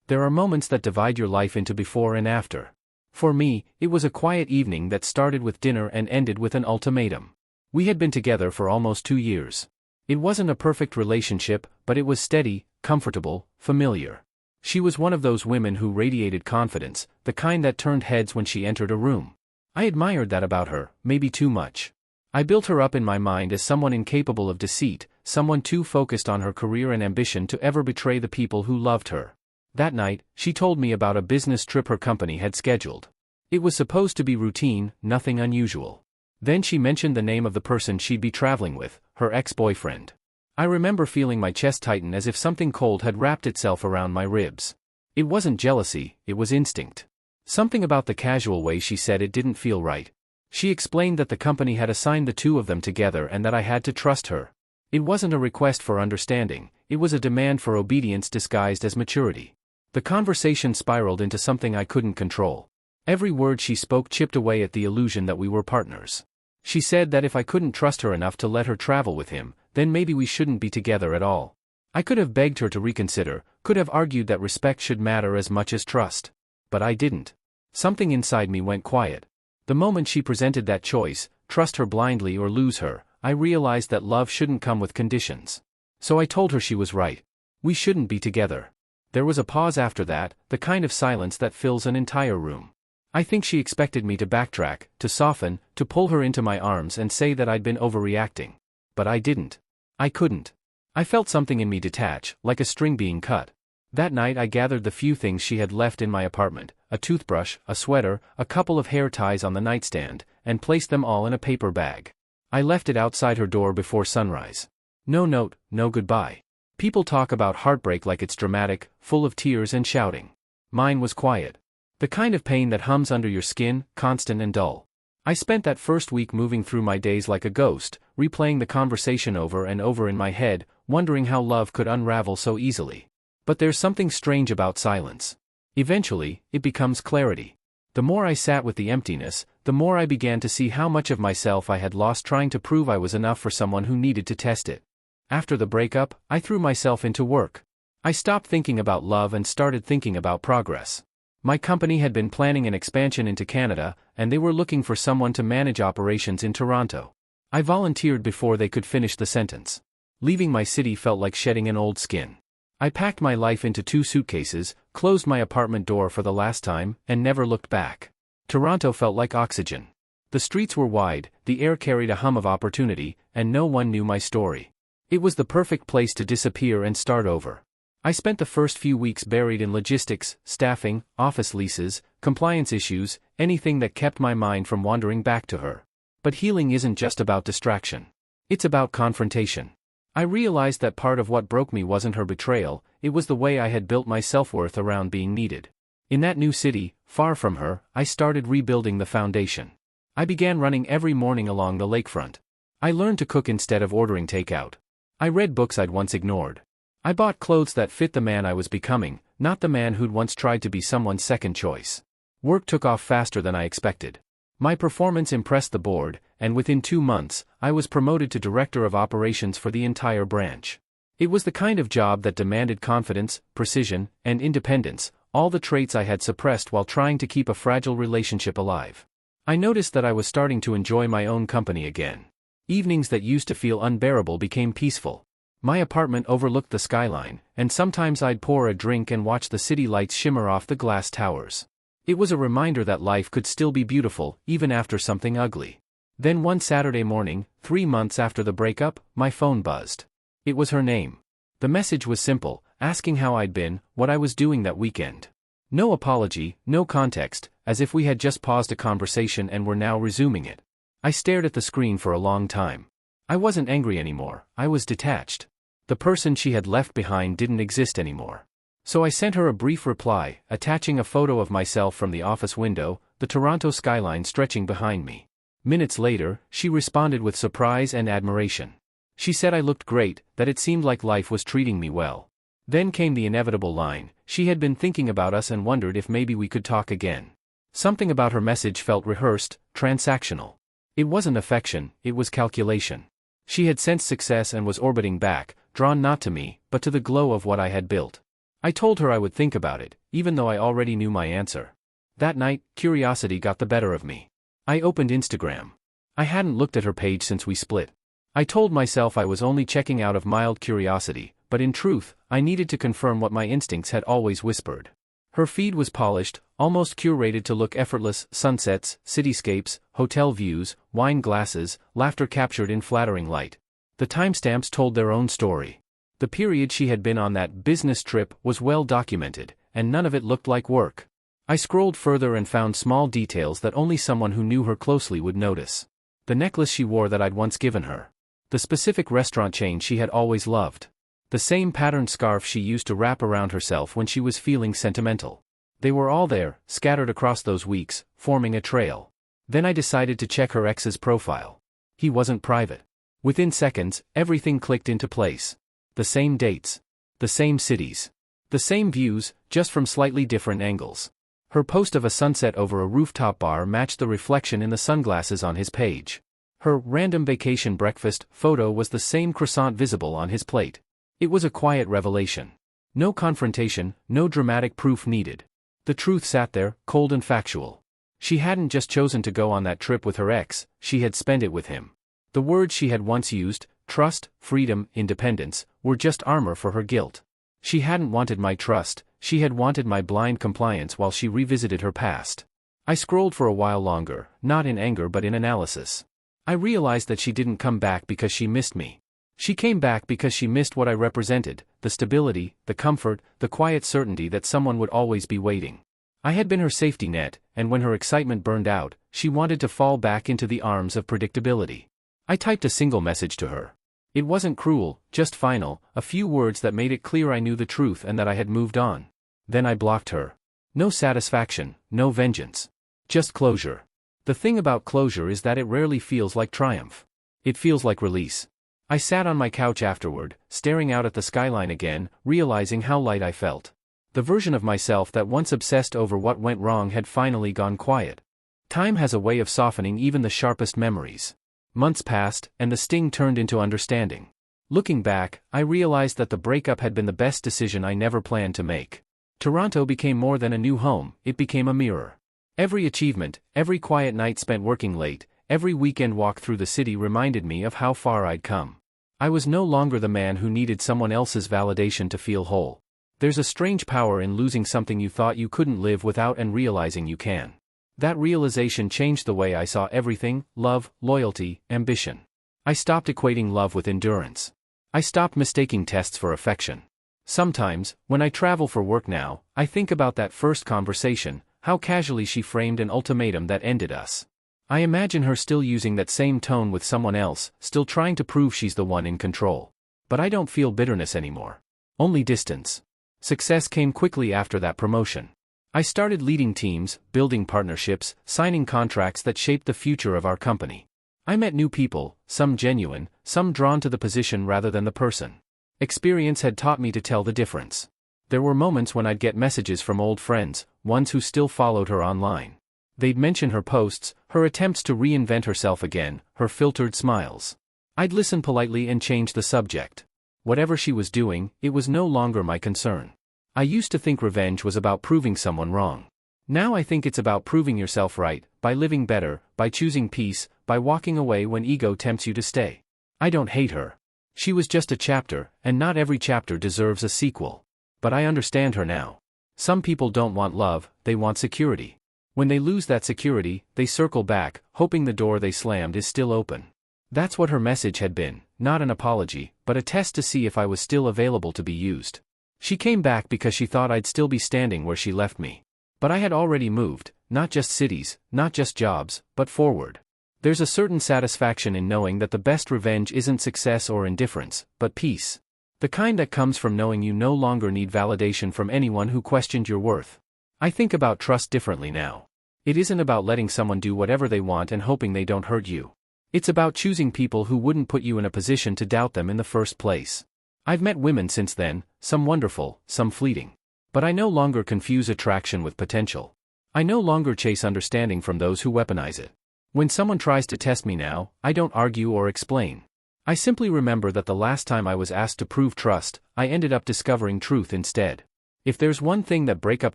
There are moments that divide your life into before and after. For me, it was a quiet evening that started with dinner and ended with an ultimatum. We had been together for almost 2 years. It wasn't a perfect relationship, but it was steady, comfortable, familiar. She was one of those women who radiated confidence, the kind that turned heads when she entered a room. I admired that about her, maybe too much. I built her up in my mind as someone incapable of deceit, someone too focused on her career and ambition to ever betray the people who loved her. That night, she told me about a business trip her company had scheduled. It was supposed to be routine, nothing unusual. Then she mentioned the name of the person she'd be traveling with, her ex-boyfriend. I remember feeling my chest tighten as if something cold had wrapped itself around my ribs. It wasn't jealousy, it was instinct. Something about the casual way she said it didn't feel right. She explained that the company had assigned the two of them together and that I had to trust her. It wasn't a request for understanding, it was a demand for obedience disguised as maturity. The conversation spiraled into something I couldn't control. Every word she spoke chipped away at the illusion that we were partners. She said that if I couldn't trust her enough to let her travel with him, then maybe we shouldn't be together at all. I could have begged her to reconsider, could have argued that respect should matter as much as trust. But I didn't. Something inside me went quiet. The moment she presented that choice, trust her blindly or lose her, I realized that love shouldn't come with conditions. So I told her she was right. We shouldn't be together. There was a pause after that, the kind of silence that fills an entire room. I think she expected me to backtrack, to soften, to pull her into my arms and say that I'd been overreacting. But I didn't. I couldn't. I felt something in me detach, like a string being cut. That night I gathered the few things she had left in my apartment, a toothbrush, a sweater, a couple of hair ties on the nightstand, and placed them all in a paper bag. I left it outside her door before sunrise. No note, no goodbye. People talk about heartbreak like it's dramatic, full of tears and shouting. Mine was quiet. The kind of pain that hums under your skin, constant and dull. I spent that first week moving through my days like a ghost, replaying the conversation over and over in my head, wondering how love could unravel so easily. But there's something strange about silence. Eventually, it becomes clarity. The more I sat with the emptiness, the more I began to see how much of myself I had lost trying to prove I was enough for someone who needed to test it. After the breakup, I threw myself into work. I stopped thinking about love and started thinking about progress. My company had been planning an expansion into Canada, and they were looking for someone to manage operations in Toronto. I volunteered before they could finish the sentence. Leaving my city felt like shedding an old skin. I packed my life into 2 suitcases, closed my apartment door for the last time, and never looked back. Toronto felt like oxygen. The streets were wide, the air carried a hum of opportunity, and no one knew my story. It was the perfect place to disappear and start over. I spent the first few weeks buried in logistics, staffing, office leases, compliance issues, anything that kept my mind from wandering back to her. But healing isn't just about distraction. It's about confrontation. I realized that part of what broke me wasn't her betrayal, it was the way I had built my self-worth around being needed. In that new city, far from her, I started rebuilding the foundation. I began running every morning along the lakefront. I learned to cook instead of ordering takeout. I read books I'd once ignored. I bought clothes that fit the man I was becoming, not the man who'd once tried to be someone's second choice. Work took off faster than I expected. My performance impressed the board, and within 2 months, I was promoted to director of operations for the entire branch. It was the kind of job that demanded confidence, precision, and independence, all the traits I had suppressed while trying to keep a fragile relationship alive. I noticed that I was starting to enjoy my own company again. Evenings that used to feel unbearable became peaceful. My apartment overlooked the skyline, and sometimes I'd pour a drink and watch the city lights shimmer off the glass towers. It was a reminder that life could still be beautiful, even after something ugly. Then one Saturday morning, 3 months after the breakup, my phone buzzed. It was her name. The message was simple, asking how I'd been, what I was doing that weekend. No apology, no context, as if we had just paused a conversation and were now resuming it. I stared at the screen for a long time. I wasn't angry anymore, I was detached. The person she had left behind didn't exist anymore. So I sent her a brief reply, attaching a photo of myself from the office window, the Toronto skyline stretching behind me. Minutes later, she responded with surprise and admiration. She said I looked great, that it seemed like life was treating me well. Then came the inevitable line, she had been thinking about us and wondered if maybe we could talk again. Something about her message felt rehearsed, transactional. It wasn't affection, it was calculation. She had sensed success and was orbiting back, drawn not to me, but to the glow of what I had built. I told her I would think about it, even though I already knew my answer. That night, curiosity got the better of me. I opened Instagram. I hadn't looked at her page since we split. I told myself I was only checking out of mild curiosity, but in truth, I needed to confirm what my instincts had always whispered. Her feed was polished, almost curated to look effortless: sunsets, cityscapes, hotel views, wine glasses, laughter captured in flattering light. The timestamps told their own story. The period she had been on that business trip was well documented, and none of it looked like work. I scrolled further and found small details that only someone who knew her closely would notice. The necklace she wore that I'd once given her. The specific restaurant chain she had always loved. The same patterned scarf she used to wrap around herself when she was feeling sentimental. They were all there, scattered across those weeks, forming a trail. Then I decided to check her ex's profile. He wasn't private. Within seconds, everything clicked into place. The same dates. The same cities. The same views, just from slightly different angles. Her post of a sunset over a rooftop bar matched the reflection in the sunglasses on his page. Her random vacation breakfast photo was the same croissant visible on his plate. It was a quiet revelation. No confrontation, no dramatic proof needed. The truth sat there, cold and factual. She hadn't just chosen to go on that trip with her ex, she had spent it with him. The words she had once used, trust, freedom, independence, were just armor for her guilt. She hadn't wanted my trust, she had wanted my blind compliance while she revisited her past. I scrolled for a while longer, not in anger but in analysis. I realized that she didn't come back because she missed me. She came back because she missed what I represented: the stability, the comfort, the quiet certainty that someone would always be waiting. I had been her safety net, and when her excitement burned out, she wanted to fall back into the arms of predictability. I typed a single message to her. It wasn't cruel, just final, a few words that made it clear I knew the truth and that I had moved on. Then I blocked her. No satisfaction, no vengeance. Just closure. The thing about closure is that it rarely feels like triumph. It feels like release. I sat on my couch afterward, staring out at the skyline again, realizing how light I felt. The version of myself that once obsessed over what went wrong had finally gone quiet. Time has a way of softening even the sharpest memories. Months passed, and the sting turned into understanding. Looking back, I realized that the breakup had been the best decision I never planned to make. Toronto became more than a new home, it became a mirror. Every achievement, every quiet night spent working late, every weekend walk through the city reminded me of how far I'd come. I was no longer the man who needed someone else's validation to feel whole. There's a strange power in losing something you thought you couldn't live without and realizing you can. That realization changed the way I saw everything: love, loyalty, ambition. I stopped equating love with endurance. I stopped mistaking tests for affection. Sometimes, when I travel for work now, I think about that first conversation, how casually she framed an ultimatum that ended us. I imagine her still using that same tone with someone else, still trying to prove she's the one in control. But I don't feel bitterness anymore. Only distance. Success came quickly after that promotion. I started leading teams, building partnerships, signing contracts that shaped the future of our company. I met new people, some genuine, some drawn to the position rather than the person. Experience had taught me to tell the difference. There were moments when I'd get messages from old friends, ones who still followed her online. They'd mention her posts, her attempts to reinvent herself again, her filtered smiles. I'd listen politely and change the subject. Whatever she was doing, it was no longer my concern. I used to think revenge was about proving someone wrong. Now I think it's about proving yourself right, by living better, by choosing peace, by walking away when ego tempts you to stay. I don't hate her. She was just a chapter, and not every chapter deserves a sequel. But I understand her now. Some people don't want love, they want security. When they lose that security, they circle back, hoping the door they slammed is still open. That's what her message had been, not an apology, but a test to see if I was still available to be used. She came back because she thought I'd still be standing where she left me. But I had already moved, not just cities, not just jobs, but forward. There's a certain satisfaction in knowing that the best revenge isn't success or indifference, but peace. The kind that comes from knowing you no longer need validation from anyone who questioned your worth. I think about trust differently now. It isn't about letting someone do whatever they want and hoping they don't hurt you. It's about choosing people who wouldn't put you in a position to doubt them in the first place. I've met women since then, some wonderful, some fleeting. But I no longer confuse attraction with potential. I no longer chase understanding from those who weaponize it. When someone tries to test me now, I don't argue or explain. I simply remember that the last time I was asked to prove trust, I ended up discovering truth instead. If there's one thing that breakup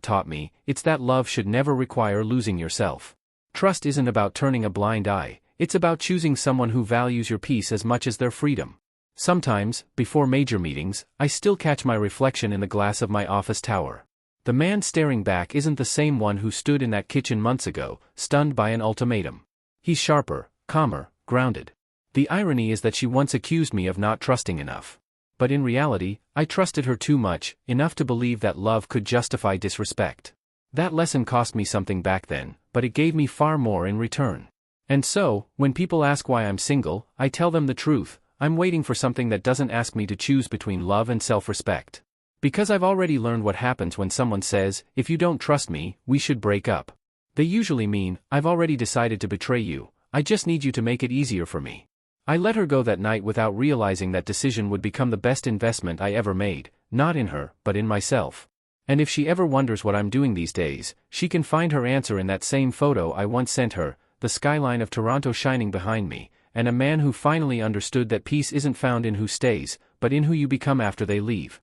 taught me, it's that love should never require losing yourself. Trust isn't about turning a blind eye, it's about choosing someone who values your peace as much as their freedom. Sometimes, before major meetings, I still catch my reflection in the glass of my office tower. The man staring back isn't the same one who stood in that kitchen months ago, stunned by an ultimatum. He's sharper, calmer, grounded. The irony is that she once accused me of not trusting enough. But in reality, I trusted her too much, enough to believe that love could justify disrespect. That lesson cost me something back then, but it gave me far more in return. And so, when people ask why I'm single, I tell them the truth. I'm waiting for something that doesn't ask me to choose between love and self-respect. Because I've already learned what happens when someone says, "If you don't trust me, we should break up." They usually mean, "I've already decided to betray you, I just need you to make it easier for me." I let her go that night without realizing that decision would become the best investment I ever made, not in her, but in myself. And if she ever wonders what I'm doing these days, she can find her answer in that same photo I once sent her, the skyline of Toronto shining behind me, and a man who finally understood that peace isn't found in who stays, but in who you become after they leave.